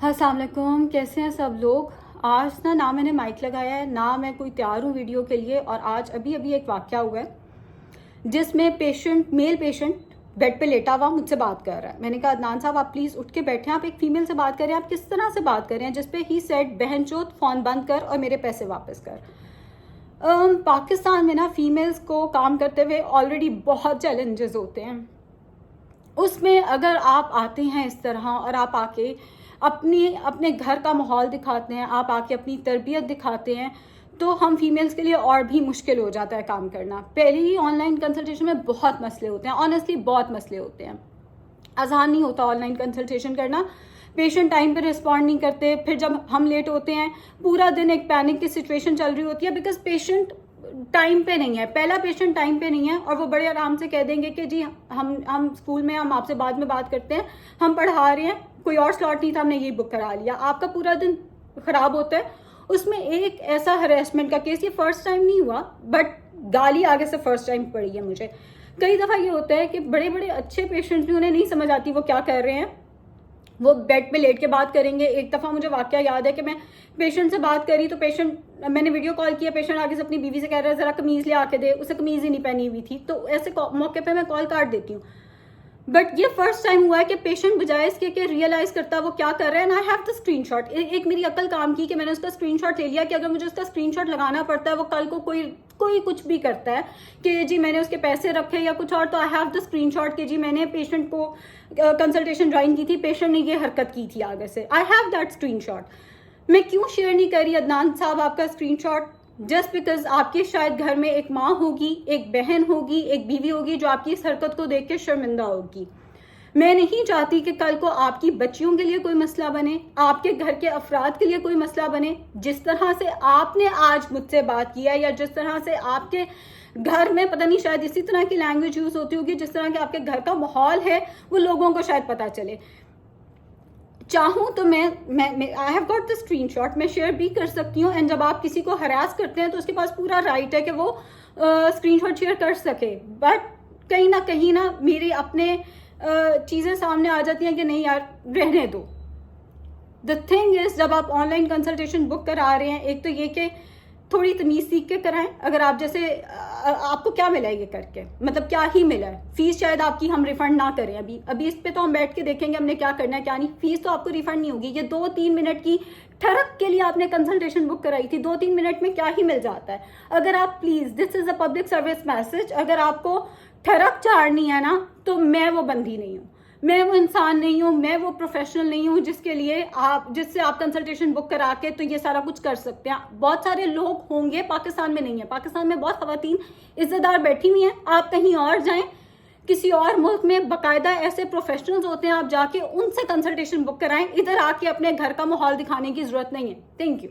अस्सलाम वालेकुम, कैसे हैं सब लोग। आज ना मैंने माइक लगाया है, ना मैं कोई तैयार हूँ वीडियो के लिए। और आज अभी अभी एक वाक़या हुआ है जिसमें मेल पेशेंट बेड पे लेटा हुआ मुझसे बात कर रहा है। मैंने कहा अदनान साहब आप प्लीज़ उठ के बैठें, आप एक फ़ीमेल से बात कर रहे हैं, आप किस तरह से बात कर रहे हैं। जिस पे ही सेड बहनचोद फ़ोन बंद कर और मेरे पैसे वापस कर। पाकिस्तान में ना फ़ीमेल्स को काम करते हुए ऑलरेडी बहुत चैलेंजेस होते हैं। उसमें अगर आप आते हैं इस तरह और आप आके अपने घर का माहौल दिखाते हैं, आप आके अपनी तरबियत दिखाते हैं, तो हम फीमेल्स के लिए और भी मुश्किल हो जाता है काम करना। पहले ही ऑनलाइन कंसल्टेशन में बहुत मसले होते हैं, ऑनेस्टली बहुत मसले होते हैं। आसान नहीं होता ऑनलाइन कंसल्टेशन करना। पेशेंट टाइम पे रिस्पॉन्ड नहीं करते, फिर जब हम लेट होते हैं पूरा दिन एक पैनिक की सिचुएशन चल रही होती है, बिकॉज पेशेंट टाइम पे नहीं है। पहला पेशेंट टाइम पे नहीं है और वो बड़े आराम से कह देंगे कि जी हम स्कूल में हम आपसे बाद में बात करते हैं, हम पढ़ा रहे हैं, कोई और स्लॉट नहीं था, हमने यही बुक करा लिया। आपका पूरा दिन खराब होता है। उसमें एक ऐसा हरेसमेंट का केस, ये फर्स्ट टाइम नहीं हुआ बट गाली आगे से फर्स्ट टाइम पड़ी है मुझे। कई दफ़ा ये होता है कि बड़े बड़े अच्छे पेशेंट्स भी, उन्हें नहीं समझ आती वो क्या कर रहे हैं, वो बेड पे लेट के बात करेंगे। एक दफ़ा मुझे वाकया याद है कि मैं पेशेंट से बात करी तो मैंने वीडियो कॉल किया, पेशेंट आगे से अपनी बीवी से कह रहा है ज़रा कमीज़ ले आके दे, उसे कमीज़ ही नहीं पहनी हुई थी। तो ऐसे मौके पे मैं कॉल काट देती हूँ। बट ये फर्स्ट टाइम हुआ है कि पेशेंट बजाय इसके कि रियलाइज करता वो क्या कर रहा है, and I have the screenshot. एक मेरी अक्ल काम की कि मैंने उसका स्क्रीनशॉट ले लिया कि अगर मुझे उसका स्क्रीनशॉट लगाना पड़ता है, वो कल को कोई कुछ भी करता है कि जी मैंने उसके पैसे रखे या कुछ और, तो आई हैव द स्क्रीनशॉट कि जी मैंने पेशेंट को कंसल्टेशन ज्वाइन की थी, पेशेंट ने ये हरकत की थी आगे से। I have that screenshot. मैं क्यों शेयर नहीं करी अदनान साहब आपका स्क्रीनशॉट? जस्ट बिकॉज आपके शायद घर में एक माँ होगी, एक बहन होगी, एक बीवी होगी जो आपकी इस हरकत को देख के शर्मिंदा होगी। मैं नहीं चाहती कि कल को आपकी बच्चियों के लिए कोई मसला बने, आपके घर के अफराद के लिए कोई मसला बने। जिस तरह से आपने आज मुझसे बात किया या जिस तरह से आपके घर में, पता नहीं शायद इसी तरह की लैंग्वेज यूज होती होगी, जिस तरह के आपके घर का माहौल है वो लोगों को शायद पता चले। चाहूँ तो मैं I have got the screenshot, मैं शेयर भी कर सकती हूँ। एंड जब आप किसी को हरास करते हैं तो उसके पास पूरा राइट है कि वो स्क्रीनशॉट शेयर कर सके। बट कहीं ना मेरे अपने चीज़ें सामने आ जाती हैं कि नहीं यार रहने दो। द थिंग इज, जब आप ऑनलाइन कंसल्टेशन बुक करा रहे हैं, एक तो ये कि थोड़ी तमीज़ सीख के कराएं। अगर आप जैसे आपको क्या मिला है ये करके, मतलब क्या ही मिला है? फीस शायद आपकी हम रिफंड ना करें अभी इस पे तो हम बैठ के देखेंगे हमने क्या करना है क्या नहीं। फीस तो आपको रिफंड नहीं होगी। ये 2-3 मिनट की ठरक के लिए आपने कंसल्टेशन बुक कराई थी, 2-3 मिनट में क्या ही मिल जाता है। अगर आप please, this is a public service message, अगर आपको ठरक चाड़नी है ना तो मैं वो बंदी नहीं हूँ, मैं वो इंसान नहीं हूँ, मैं वो प्रोफेशनल नहीं हूँ जिससे आप कंसल्टेशन बुक करा के तो ये सारा कुछ कर सकते हैं। बहुत सारे लोग होंगे, पाकिस्तान में नहीं है। पाकिस्तान में बहुत खवातीन इज्जतदार बैठी हुई हैं। आप कहीं और जाएं, किसी और मुल्क में बाकायदा ऐसे प्रोफेशनल्स होते हैं, आप जाके उनसे कंसल्टेशन बुक कराएं। इधर आके अपने घर का माहौल दिखाने की जरूरत नहीं है। Thank you.